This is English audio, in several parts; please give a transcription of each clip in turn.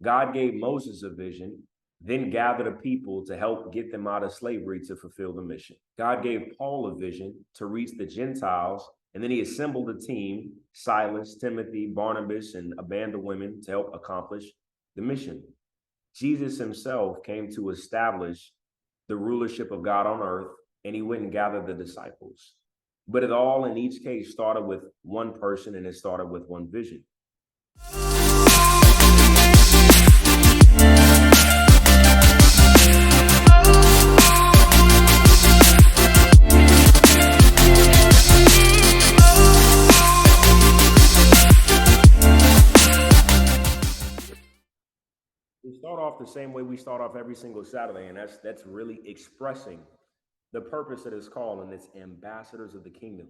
God gave Moses a vision, then gathered a people to help get them out of slavery to fulfill the mission. God gave Paul a vision to reach the Gentiles, and then he assembled a team, Silas, Timothy, Barnabas, and a band of women to help accomplish the mission. Jesus himself came to establish the rulership of God on earth, and he went and gathered the disciples. But it all in each case started with one person, and it started with one vision. We start off the same way we start off every single Saturday, and that's really expressing the purpose of this call, and it's ambassadors of the kingdom.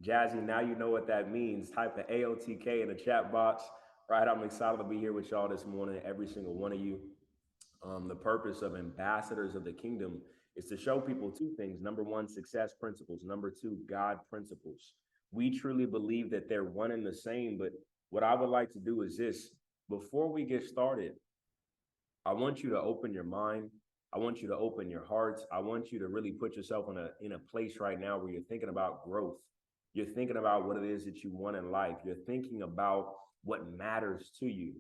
Jazzy, now you know what that means. Type of AOTK in the chat box. Right, I'm excited to be here with y'all this morning, every single one of you. The purpose of ambassadors of the kingdom is to show people two things. Number one, success principles. Number two, God principles. We truly believe that they're one and the same, but what I would like to do is this. Before we get started, I want you to open your mind. I want you to open your hearts. I want you to really put yourself in a place right now where you're thinking about growth. You're thinking about what it is that you want in life. You're thinking about what matters to you,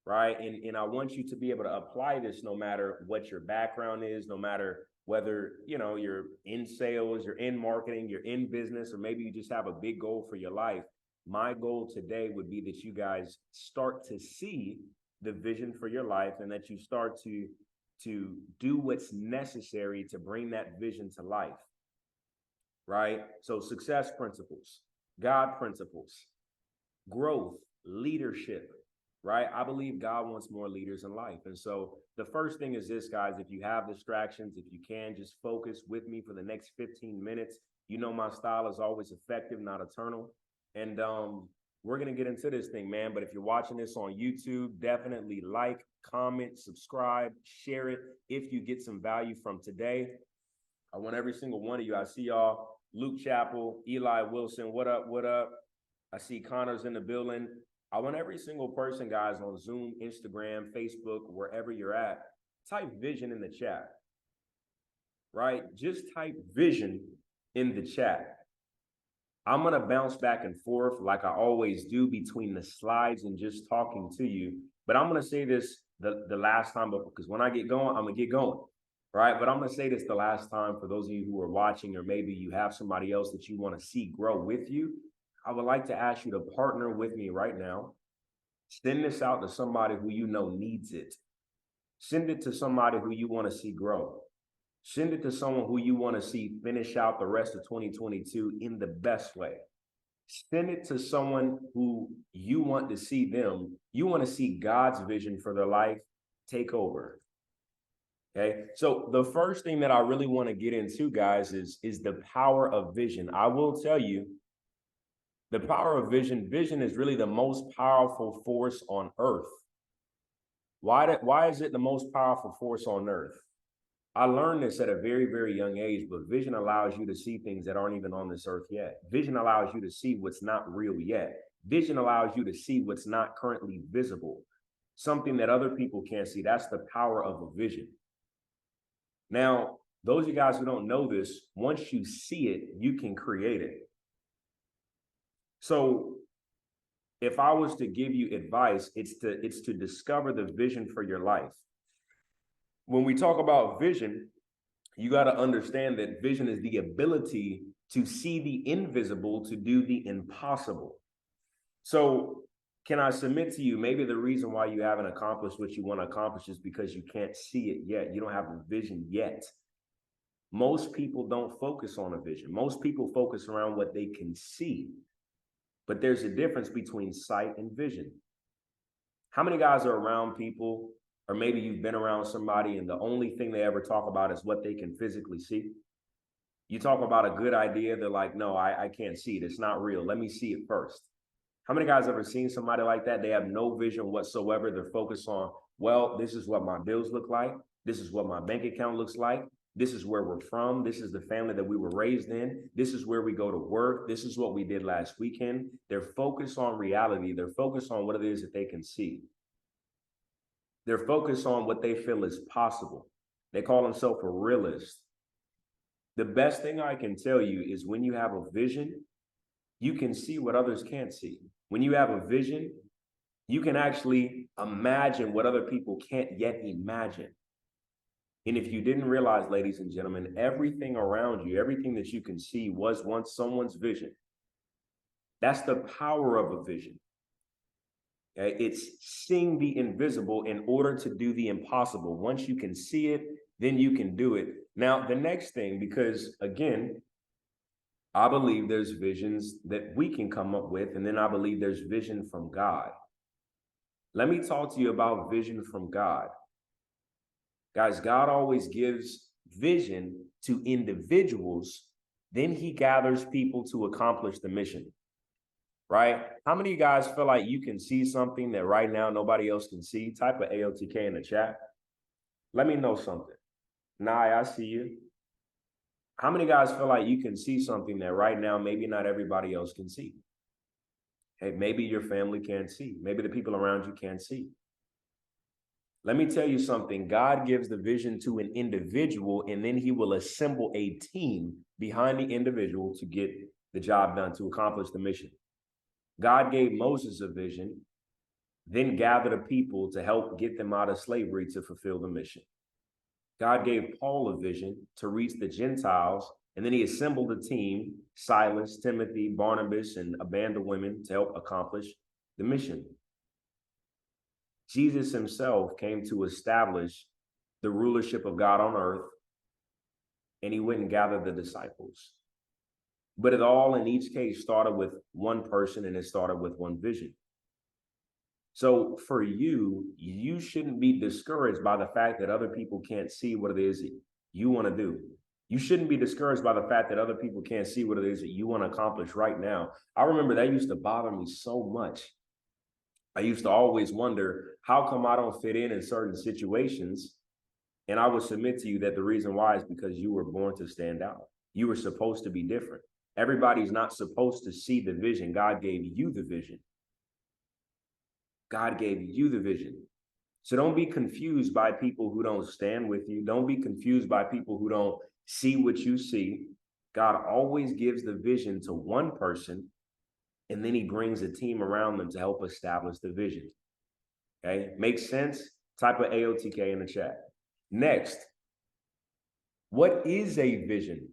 right? And I want you to be able to apply this no matter what your background is, no matter whether, you're in sales, you're in marketing, you're in business, or maybe you just have a big goal for your life. My goal today would be that you guys start to see the vision for your life, and that you start to do what's necessary to bring that vision to life, right? So success principles, God principles, growth, leadership, right? I believe God wants more leaders in life. And so the first thing is this, guys. If you have distractions, if you can, just focus with me for the next 15 minutes. You know my style is always effective, not eternal. And we're going to get into this thing, man. But if you're watching this on YouTube, definitely like, comment, subscribe, share it if you get some value from today. I want every single one of you. I see y'all. Luke Chappell, Eli Wilson. What up? What up? I see Connor's in the building. I want every single person, guys, on Zoom, Instagram, Facebook, wherever you're at, type vision in the chat, right? Just type vision in the chat. I'm going to bounce back and forth like I always do between the slides and just talking to you. But I'm going to say this the last time, because when I get going, I'm going to get going, right? But I'm going to say this the last time for those of you who are watching, or maybe you have somebody else that you want to see grow with you. I would like to ask you to partner with me right now. Send this out to somebody who you know needs it. Send it to somebody who you want to see grow. Send it to someone who you want to see finish out the rest of 2022 in the best way. Send it to someone who you want to see them. You want to see God's vision for their life take over. Okay. So the first thing that I really want to get into, guys, is the power of vision. I will tell you, the power of vision. Vision is really the most powerful force on earth. Why is it the most powerful force on earth? I learned this at a very, very young age, but vision allows you to see things that aren't even on this earth yet. Vision allows you to see what's not real yet. Vision allows you to see what's not currently visible, something that other people can't see. That's the power of a vision. Now, those of you guys who don't know this, once you see it, you can create it. So if I was to give you advice, it's to discover the vision for your life. When we talk about vision, you got to understand that vision is the ability to see the invisible, to do the impossible. So can I submit to you, maybe the reason why you haven't accomplished what you want to accomplish is because you can't see it yet. You don't have the vision yet. Most people don't focus on a vision. Most people focus around what they can see. But there's a difference between sight and vision. How many guys are around people, or maybe you've been around somebody and the only thing they ever talk about is what they can physically see? You talk about a good idea, they're like, no, I can't see it. It's not real. Let me see it first. How many guys ever seen somebody like that? They have no vision whatsoever. They're focused on, well, this is what my bills look like. This is what my bank account looks like. This is where we're from. This is the family that we were raised in. This is where we go to work. This is what we did last weekend. They're focused on reality. They're focused on what it is that they can see. They're focused on what they feel is possible. They call themselves a realist. The best thing I can tell you is when you have a vision, you can see what others can't see. When you have a vision, you can actually imagine what other people can't yet imagine. And if you didn't realize, ladies and gentlemen, everything around you, everything that you can see was once someone's vision. That's the power of a vision. Okay? It's seeing the invisible in order to do the impossible. Once you can see it, then you can do it. Now, the next thing, because again, I believe there's visions that we can come up with, and then I believe there's vision from God. Let me talk to you about vision from God. Guys, God always gives vision to individuals, then he gathers people to accomplish the mission, right? How many of you guys feel like you can see something that right now nobody else can see? Type of AOTK in the chat. Let me know something. Nye, I see you. How many guys feel like you can see something that right now maybe not everybody else can see? Hey, maybe your family can't see. Maybe the people around you can't see. Let me tell you something. God gives the vision to an individual, and then he will assemble a team behind the individual to get the job done, to accomplish the mission. God gave Moses a vision, then gathered a people to help get them out of slavery to fulfill the mission. God gave Paul a vision to reach the Gentiles, and then he assembled a team, Silas, Timothy, Barnabas, and a band of women to help accomplish the mission. Jesus himself came to establish the rulership of God on earth, and he went and gathered the disciples. But it all in each case started with one person, and it started with one vision. So for you, you shouldn't be discouraged by the fact that other people can't see what it is that you want to do. You shouldn't be discouraged by the fact that other people can't see what it is that you want to accomplish right now. I remember that used to bother me so much. I used to always wonder, how come I don't fit in certain situations? And I would submit to you that the reason why is because you were born to stand out. You were supposed to be different. Everybody's not supposed to see the vision. God gave you the vision. God gave you the vision. So don't be confused by people who don't stand with you. Don't be confused by people who don't see what you see. God always gives the vision to one person, and then he brings a team around them to help establish the vision. Okay, makes sense? Type of AOTK in the chat. Next, what is a vision?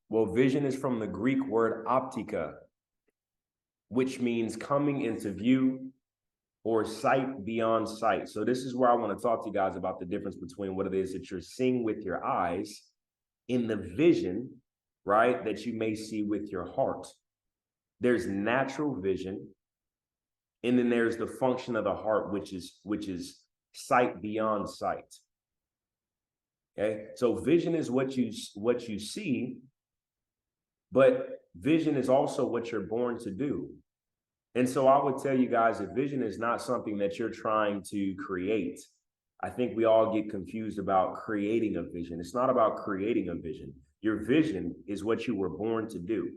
Well, vision is from the Greek word optica, which means coming into view or sight beyond sight. So this is where I want to talk to you guys about the difference between what it is that you're seeing with your eyes in the vision, right, that you may see with your heart. There's natural vision, and then there's the function of the heart, which is sight beyond sight. Okay, so vision is what you see, but vision is also what you're born to do. And so I would tell you guys that vision is not something that you're trying to create. I think we all get confused about creating a vision. It's not about creating a vision. Your vision is what you were born to do.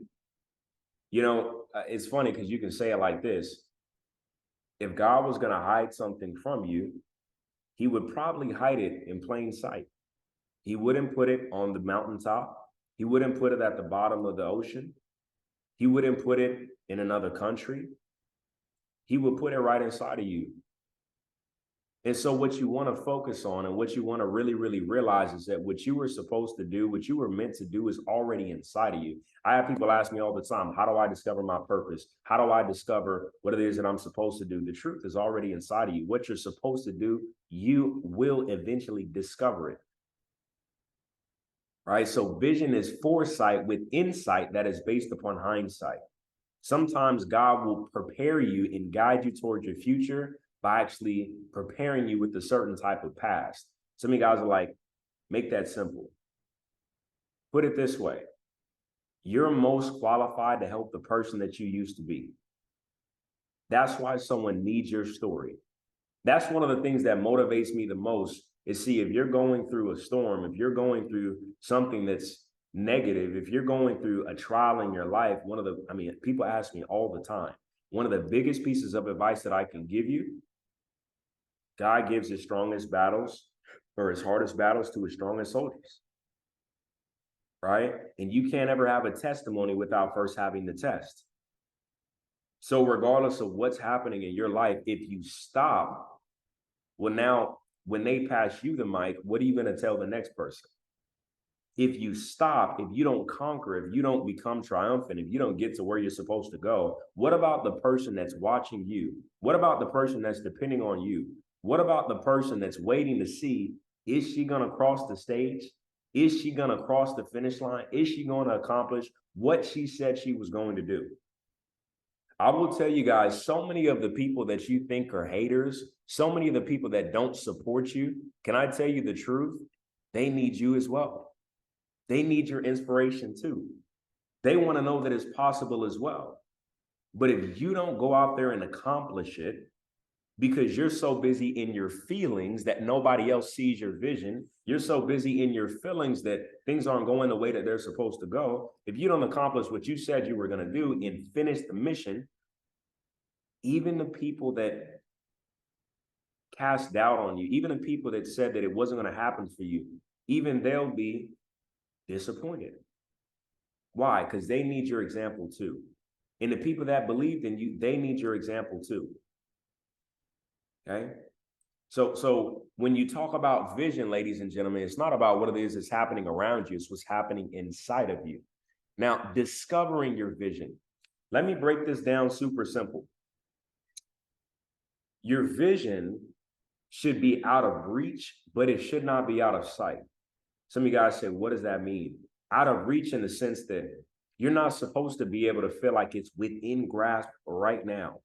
You know, it's funny because you can say it like this. If God was going to hide something from you, he would probably hide it in plain sight. He wouldn't put it on the mountaintop. He wouldn't put it at the bottom of the ocean. He wouldn't put it in another country. He would put it right inside of you. And so what you want to focus on and what you want to really, really realize is that what you were supposed to do, what you were meant to do is already inside of you. I have people ask me all the time, how do I discover my purpose? How do I discover what it is that I'm supposed to do? The truth is already inside of you. What you're supposed to do, you will eventually discover it. Right? So vision is foresight with insight that is based upon hindsight. Sometimes God will prepare you and guide you towards your future by actually preparing you with a certain type of past. Some of you guys are like, make that simple. Put it this way. You're most qualified to help the person that you used to be. That's why someone needs your story. That's one of the things that motivates me the most is see if you're going through a storm, if you're going through something that's negative, if you're going through a trial in your life, people ask me all the time, one of the biggest pieces of advice that I can give you God gives his strongest battles or his hardest battles to his strongest soldiers, right? And you can't ever have a testimony without first having the test. So regardless of what's happening in your life, if you stop, well, now when they pass you the mic, what are you going to tell the next person? If you stop, if you don't conquer, if you don't become triumphant, if you don't get to where you're supposed to go, what about the person that's watching you? What about the person that's depending on you? What about the person that's waiting to see, is she going to cross the stage? Is she going to cross the finish line? Is she going to accomplish what she said she was going to do? I will tell you guys, so many of the people that you think are haters, so many of the people that don't support you, can I tell you the truth? They need you as well. They need your inspiration too. They want to know that it's possible as well. But if you don't go out there and accomplish it because you're so busy in your feelings that nobody else sees your vision, you're so busy in your feelings that things aren't going the way that they're supposed to go. If you don't accomplish what you said you were going to do and finish the mission, even the people that cast doubt on you, even the people that said that it wasn't going to happen for you, even they'll be disappointed. Why? Because they need your example too. And the people that believed in you, they need your example too. Okay? So when you talk about vision, ladies and gentlemen, it's not about what it is that's happening around you, it's what's happening inside of you. Now, discovering your vision. Let me break this down super simple. Your vision should be out of reach, but it should not be out of sight. Some of you guys say, what does that mean? Out of reach in the sense that you're not supposed to be able to feel like it's within grasp right now.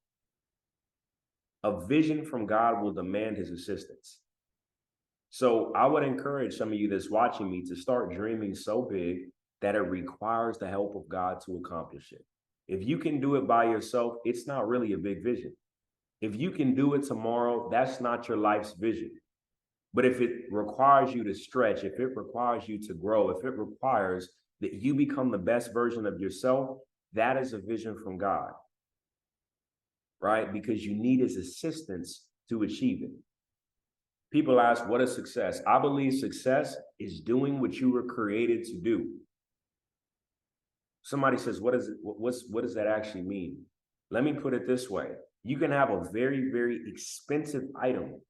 A vision from God will demand his assistance. So I would encourage some of you that's watching me to start dreaming so big that it requires the help of God to accomplish it. If you can do it by yourself, it's not really a big vision. If you can do it tomorrow, that's not your life's vision. But if it requires you to stretch, if it requires you to grow, if it requires that you become the best version of yourself, that is a vision from God, right? Because you need his assistance to achieve it. People ask, what is success? I believe success is doing what you were created to do. Somebody says, what does that actually mean? Let me put it this way. You can have a very, very expensive item.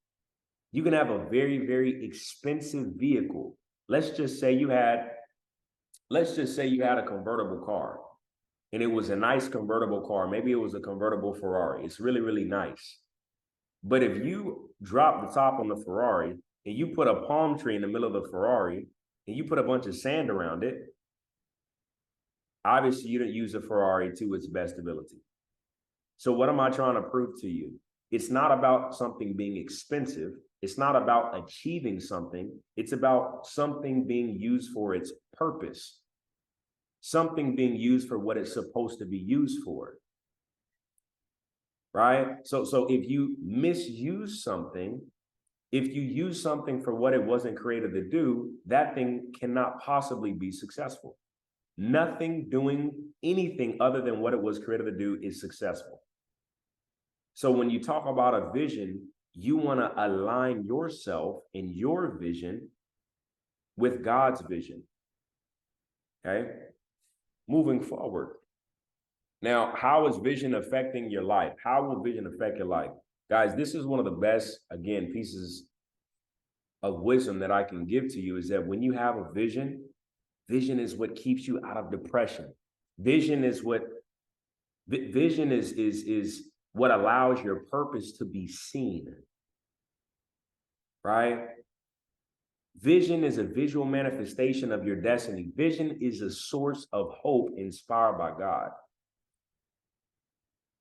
You can have a very, very expensive vehicle. Let's just say you had a convertible car, and it was a nice convertible car. Maybe it was a convertible Ferrari. It's really, really nice. But if you drop the top on the Ferrari and you put a palm tree in the middle of the Ferrari and you put a bunch of sand around it, obviously you didn't use the Ferrari to its best ability. So what am I trying to prove to you? It's not about something being expensive. It's not about achieving something. It's about something being used for its purpose. Something being used for what it's supposed to be used for. Right? So if you misuse something, if you use something for what it wasn't created to do, that thing cannot possibly be successful. Nothing doing anything other than what it was created to do is successful. So when you talk about a vision, you want to align yourself and your vision with God's vision. Okay? Moving forward. Now, how is vision affecting your life? How will vision affect your life? Guys, this is one of the best, again, pieces of wisdom that I can give to you is that when you have a vision, vision is what keeps you out of depression. Vision is what allows your purpose to be seen. Right? Vision is a visual manifestation of your destiny. Vision is a source of hope inspired by God.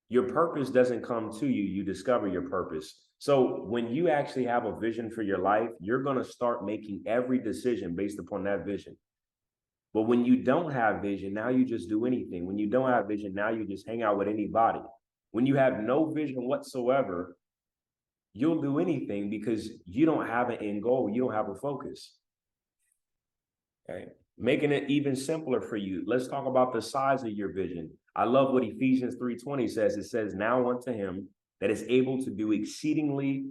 Your purpose doesn't come to you, you discover your purpose. So when you actually have a vision for your life, you're going to start making every decision based upon that vision. But when you don't have vision, now you just do anything. When you don't have vision, now you just hang out with anybody. When you have no vision whatsoever, you'll do anything because you don't have an end goal. You don't have a focus. Okay. Making it even simpler for you. Let's talk about the size of your vision. I love what Ephesians 3:20 says. It says, now unto him that is able to do exceedingly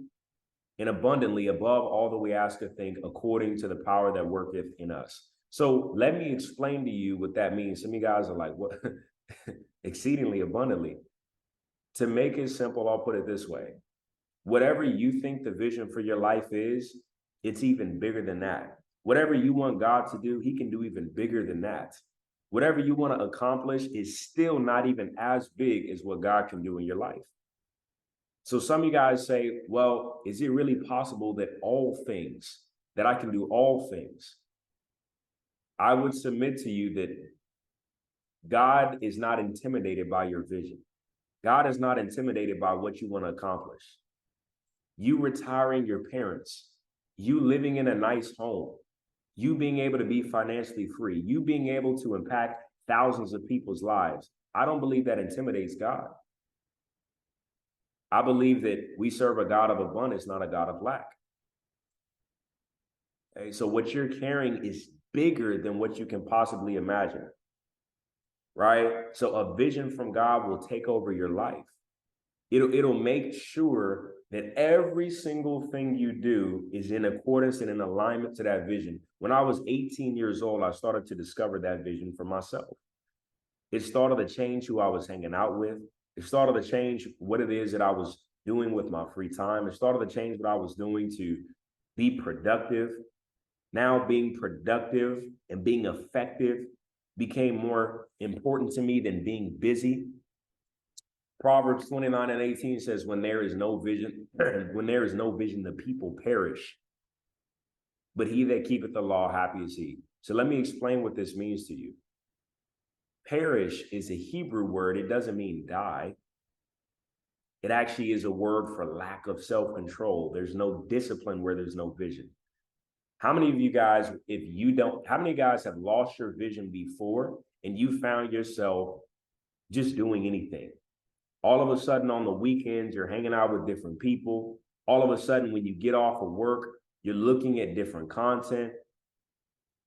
and abundantly above all that we ask or think, according to the power that worketh in us. So let me explain to you what that means. Some of you guys are like, what? Exceedingly abundantly. To make it simple, I'll put it this way. Whatever you think the vision for your life is, it's even bigger than that. Whatever you want God to do, he can do even bigger than that. Whatever you want to accomplish is still not even as big as what God can do in your life. So some of you guys say, well, is it really possible that I can do all things? I would submit to you that God is not intimidated by your vision. God is not intimidated by what you want to accomplish. You retiring your parents, you living in a nice home, you being able to be financially free, you being able to impact thousands of people's lives. I don't believe that intimidates God. I believe that we serve a God of abundance, not a God of lack. Okay, so what you're carrying is bigger than what you can possibly imagine, right? So a vision from God will take over your life. It'll make sure that every single thing you do is in accordance and in alignment to that vision. When I was 18 years old, I started to discover that vision for myself. It started to change who I was hanging out with. It started to change what it is that I was doing with my free time. It started to change what I was doing to be productive. Now being productive and being effective became more important to me than being busy. Proverbs 29:18 says, when there is no vision, the people perish. But he that keepeth the law, happy is he. So let me explain what this means to you. Perish is a Hebrew word. It doesn't mean die. It actually is a word for lack of self-control. There's no discipline where there's no vision. How many of you guys, how many guys have lost your vision before and you found yourself just doing anything? All of a sudden on the weekends, you're hanging out with different people. All of a sudden, when you get off of work, you're looking at different content.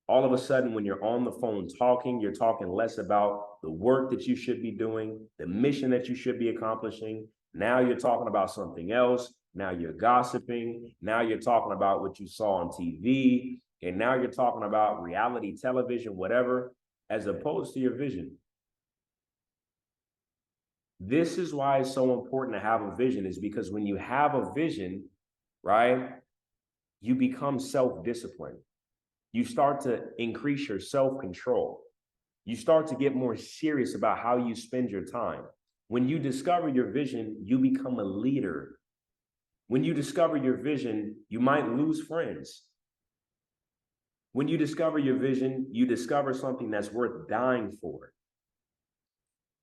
All of a sudden, when you're on the phone talking, you're talking less about the work that you should be doing, the mission that you should be accomplishing. Now you're talking about something else. Now you're gossiping. Now you're talking about what you saw on TV. And now you're talking about reality television, whatever, as opposed to your vision. This is why it's so important to have a vision, is because when you have a vision, right, you become self-disciplined. You start to increase your self-control. You start to get more serious about how you spend your time. When you discover your vision, you become a leader. When you discover your vision, you might lose friends. When you discover your vision, you discover something that's worth dying for.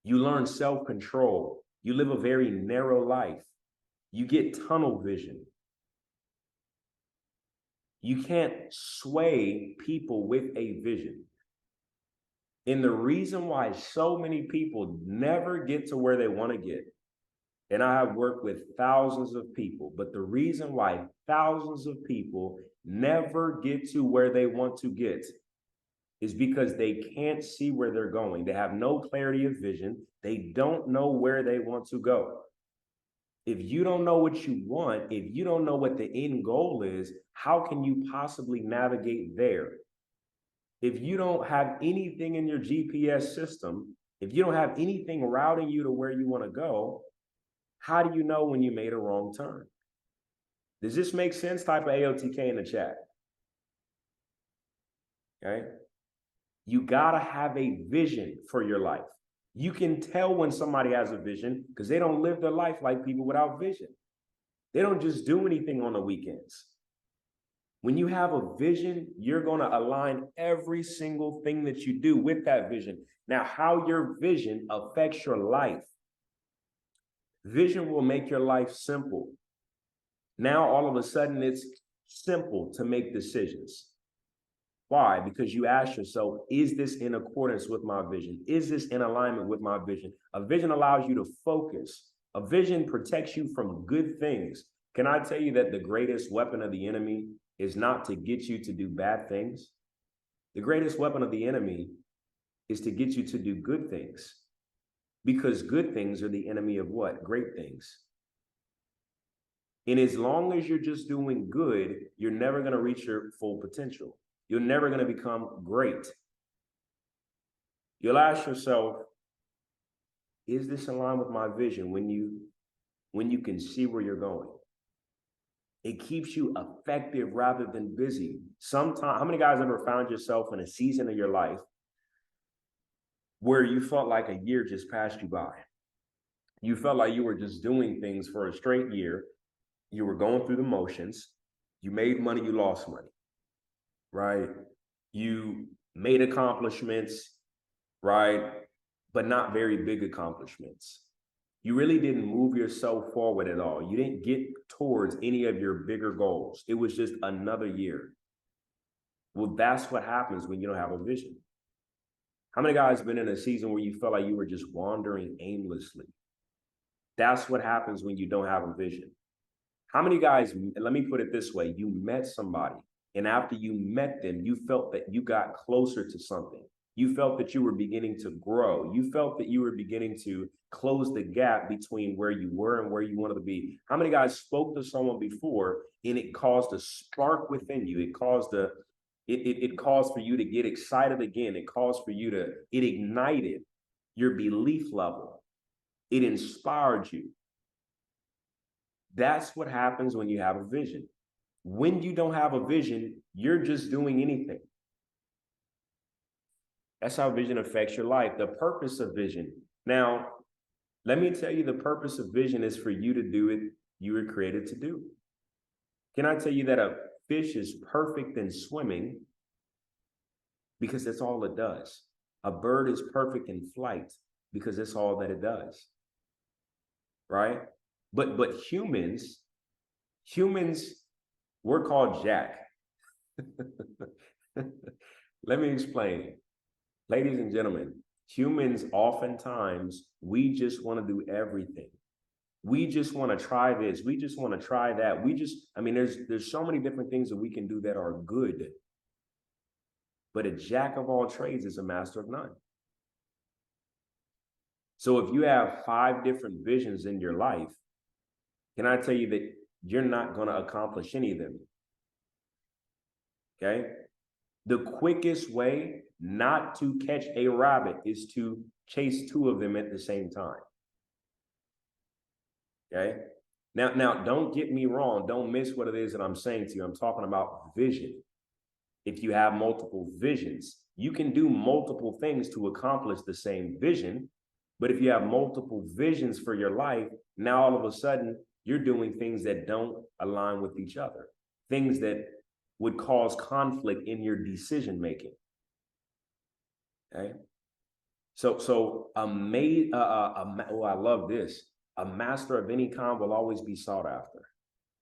You learn self-control. You live a very narrow life. You get tunnel vision. You can't sway people with a vision. And the reason why so many people never get to where they want to get, and I have worked with thousands of people, but the reason why thousands of people never get to where they want to get is because they can't see where they're going. They have no clarity of vision. They don't know where they want to go. If you don't know what you want, if you don't know what the end goal is, how can you possibly navigate there? If you don't have anything in your GPS system, if you don't have anything routing you to where you want to go, how do you know when you made a wrong turn? Does this make sense? Type of AOTK in the chat. Okay. You got to have a vision for your life. You can tell when somebody has a vision because they don't live their life like people without vision. They don't just do anything on the weekends. When you have a vision, you're going to align every single thing that you do with that vision. Now, how your vision affects your life. Vision will make your life simple. Now, all of a sudden, it's simple to make decisions. Why? Because you ask yourself, is this in accordance with my vision? Is this in alignment with my vision? A vision allows you to focus. A vision protects you from good things. Can I tell you that the greatest weapon of the enemy is not to get you to do bad things? The greatest weapon of the enemy is to get you to do good things. Because good things are the enemy of what? Great things. And as long as you're just doing good, you're never going to reach your full potential. You're never going to become great. You'll ask yourself, is this in line with my vision? When you can see where you're going, it keeps you effective rather than busy. Sometimes, how many guys ever found yourself in a season of your life where you felt like a year just passed you by? You felt like you were just doing things for a straight year. You were going through the motions. You made money, you lost money, right? You made accomplishments, right? But not very big accomplishments. You really didn't move yourself forward at all. You didn't get towards any of your bigger goals. It was just another year. Well, that's what happens when you don't have a vision. How many guys been in a season where you felt like you were just wandering aimlessly? That's what happens when you don't have a vision. How many guys, let me put it this way, you met somebody, and after you met them, you felt that you got closer to something. You felt that you were beginning to grow. You felt that you were beginning to close the gap between where you were and where you wanted to be. How many guys spoke to someone before and it caused a spark within you? It caused it caused for you to get excited again. It caused for you to, it ignited your belief level. It inspired you. That's what happens when you have a vision. When you don't have a vision, you're just doing anything. That's how vision affects your life. The purpose of vision. Now, let me tell you, the purpose of vision is for you to do it you were created to do. Can I tell you that a fish is perfect in swimming because that's all it does? A bird is perfect in flight because that's all that it does. Right? But humans, we're called Jack. Let me explain. Ladies and gentlemen, humans oftentimes, we just want to do everything. We just want to try this. We just want to try that. There's so many different things that we can do that are good. But a jack of all trades is a master of none. So if you have 5 different visions in your life, can I tell you that you're not going to accomplish any of them? Okay? The quickest way not to catch a rabbit is to chase 2 of them at the same time. Okay? Now, don't get me wrong. Don't miss what it is that I'm saying to you. I'm talking about vision. If you have multiple visions, you can do multiple things to accomplish the same vision. But if you have multiple visions for your life, now all of a sudden, you're doing things that don't align with each other. Things that would cause conflict in your decision making. Okay. I love this. A master of any kind will always be sought after.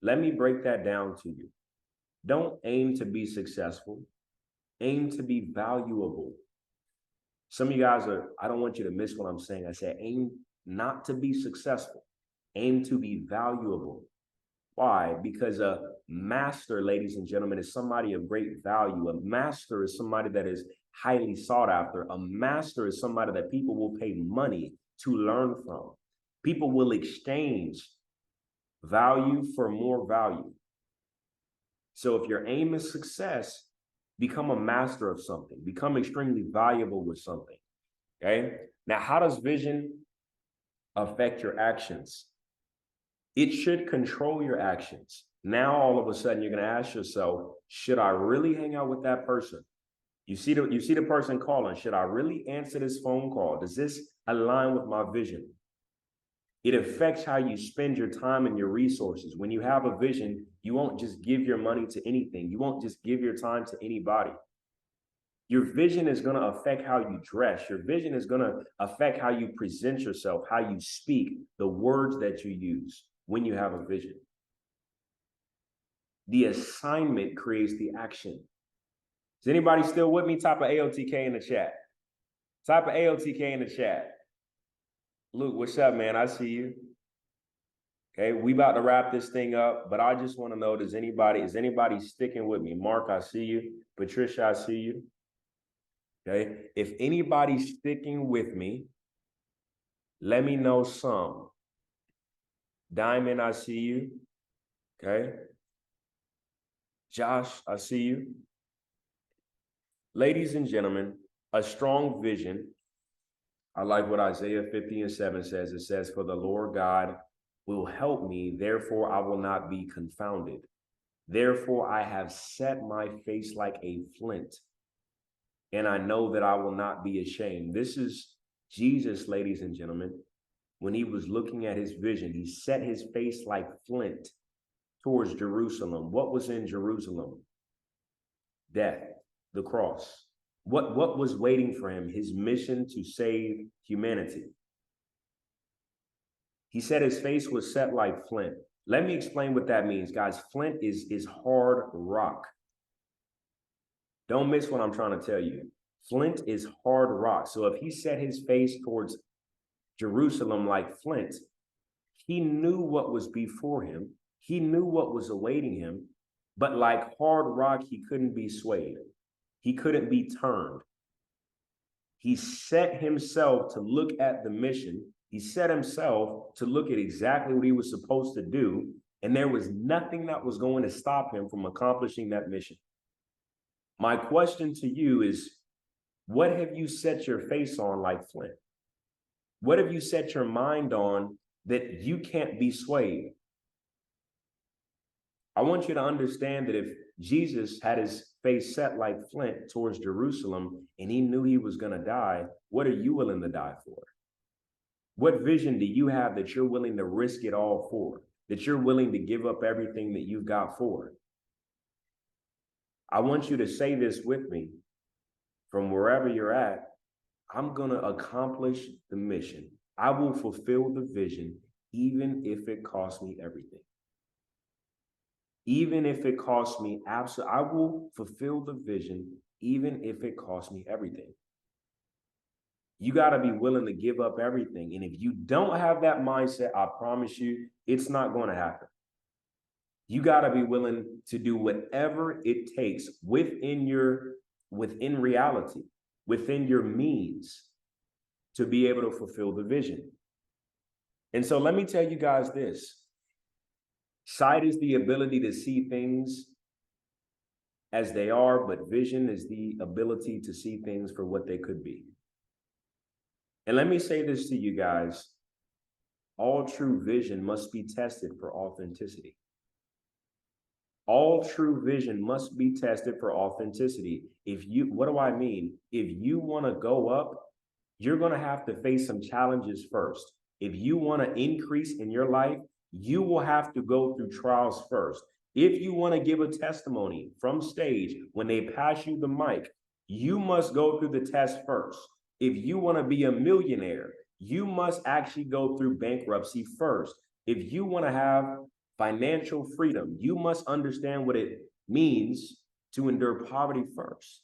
Let me break that down to you. Don't aim to be successful. Aim to be valuable. Some of you guys I don't want you to miss what I'm saying. I said, aim not to be successful. Aim to be valuable. Why? Because a master, ladies and gentlemen, is somebody of great value. A master is somebody that is highly sought after. A master is somebody that people will pay money to learn from. People will exchange value for more value. So if your aim is success, become a master of something. Become extremely valuable with something. Okay? Now, how does vision affect your actions? It should control your actions. Now, all of a sudden, you're going to ask yourself, should I really hang out with that person? You see the person calling. Should I really answer this phone call? Does this align with my vision? It affects how you spend your time and your resources. When you have a vision, you won't just give your money to anything. You won't just give your time to anybody. Your vision is going to affect how you dress. Your vision is going to affect how you present yourself, how you speak, the words that you use when you have a vision. The assignment creates the action. Is anybody still with me? Type of AOTK in the chat. Type of AOTK in the chat. Luke, what's up, man? I see you. Okay, we about to wrap this thing up, but I just want to know, is anybody sticking with me? Mark, I see you. Patricia, I see you. Okay, if anybody's sticking with me, let me know some. Diamond, I see you. Okay. Josh, I see you. Ladies and gentlemen, a strong vision. I like what Isaiah 50:7 says. It says, "For the Lord God will help me, therefore I will not be confounded. Therefore I have set my face like a flint, and I know that I will not be ashamed." This is Jesus, ladies and gentlemen. When he was looking at his vision, he set his face like flint towards Jerusalem. What was in Jerusalem? Death, the cross. What was waiting for him? His mission to save humanity. He said his face was set like flint. Let me explain what that means, guys. Flint is hard rock. Don't miss what I'm trying to tell you. Flint is hard rock. So if he set his face towards Jerusalem like flint, he knew what was before him. He knew what was awaiting him. But like hard rock, he couldn't be swayed. He couldn't be turned. He set himself to look at the mission. He set himself to look at exactly what he was supposed to do. And there was nothing that was going to stop him from accomplishing that mission. My question to you is, what have you set your face on like flint? What have you set your mind on that you can't be swayed? I want you to understand that if Jesus had his face set like flint towards Jerusalem and he knew he was going to die, what are you willing to die for? What vision do you have that you're willing to risk it all for? That you're willing to give up everything that you've got for? I want you to say this with me from wherever you're at. I'm going to accomplish the mission. I will fulfill the vision, even if it costs me everything. Even if it costs me absolutely, I will fulfill the vision, even if it costs me everything. You got to be willing to give up everything. And if you don't have that mindset, I promise you, it's not going to happen. You got to be willing to do whatever it takes within reality, within your means, to be able to fulfill the vision. And so let me tell you guys this. Sight is the ability to see things as they are, but vision is the ability to see things for what they could be. And let me say this to you guys. All true vision must be tested for authenticity. All true vision must be tested for authenticity. What do I mean? If you want to go up, you're going to have to face some challenges first. If you want to increase in your life, you will have to go through trials first. If you want to give a testimony from stage, when they pass you the mic, you must go through the test first. If you want to be a millionaire, you must actually go through bankruptcy first. If you want to have financial freedom, you must understand what it means to endure poverty first.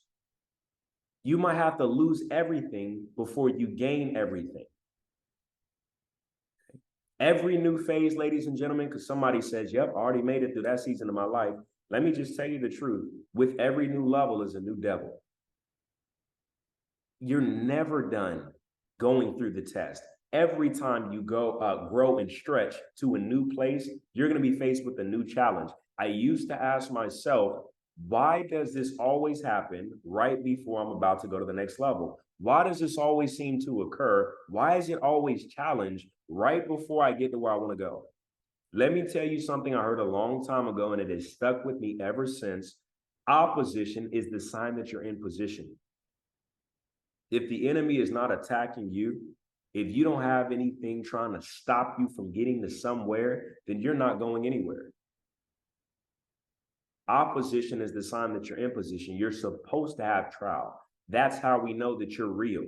You might have to lose everything before you gain everything. Every new phase, ladies and gentlemen, because somebody says, yep, I already made it through that season of my life. Let me just tell you the truth. With every new level is a new devil. You're never done going through the test. Every time you go grow and stretch to a new place, you're going to be faced with a new challenge. I used to ask myself, why does this always happen right before I'm about to go to the next level? Why does this always seem to occur? Why is it always challenged right before I get to where I want to go? Let me tell you something I heard a long time ago, and it has stuck with me ever since. Opposition is the sign that you're in position. If the enemy is not attacking you, if you don't have anything trying to stop you from getting to somewhere, then you're not going anywhere. Opposition is the sign that you're in position. You're supposed to have trial. That's how we know that you're real.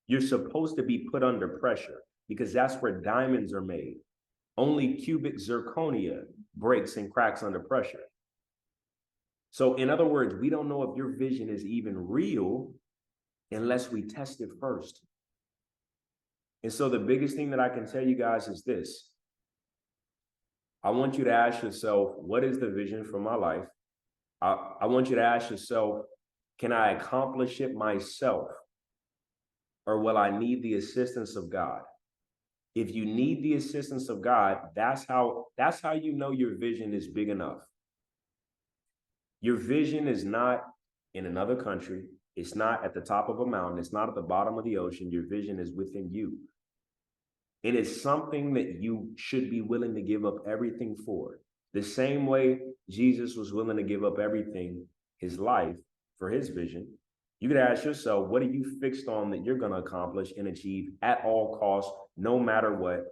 You're supposed to be put under pressure because that's where diamonds are made. Only cubic zirconia breaks and cracks under pressure. So in other words, we don't know if your vision is even real unless we test it first. And so the biggest thing that I can tell you guys is this. I want you to ask yourself, what is the vision for my life? I want you to ask yourself, can I accomplish it myself? Or will I need the assistance of God? If you need the assistance of God, that's how you know your vision is big enough. Your vision is not in another country. It's not at the top of a mountain. It's not at the bottom of the ocean. Your vision is within you. It is something that you should be willing to give up everything for. The same way Jesus was willing to give up everything, his life, for his vision. You could ask yourself, what are you fixed on that you're going to accomplish and achieve at all costs, no matter what?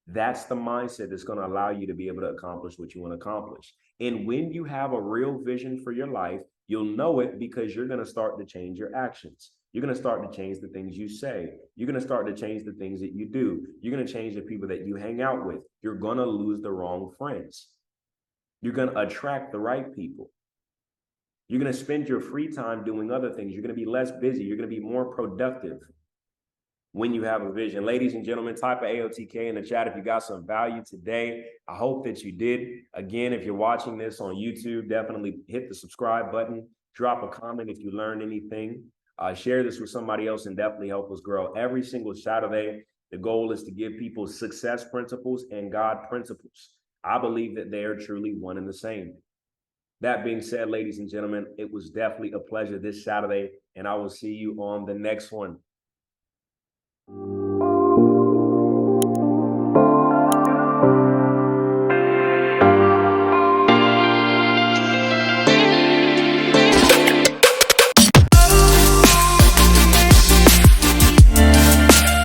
That's the mindset that's going to allow you to be able to accomplish what you want to accomplish. And when you have a real vision for your life, you'll know it because you're going to start to change your actions. You're going to start to change the things you say. You're going to start to change the things that you do. You're going to change the people that you hang out with. You're going to lose the wrong friends. You're going to attract the right people. You're going to spend your free time doing other things. You're going to be less busy. You're going to be more productive when you have a vision. Ladies and gentlemen, type of AOTK in the chat if you got some value today. I hope that you did. Again, if you're watching this on YouTube, definitely hit the subscribe button. Drop a comment if you learned anything. Share this with somebody else and definitely help us grow. Every single Saturday, the goal is to give people success principles and God principles. I believe that they are truly one and the same. That being said, ladies and gentlemen, it was definitely a pleasure this Saturday, and I will see you on the next one.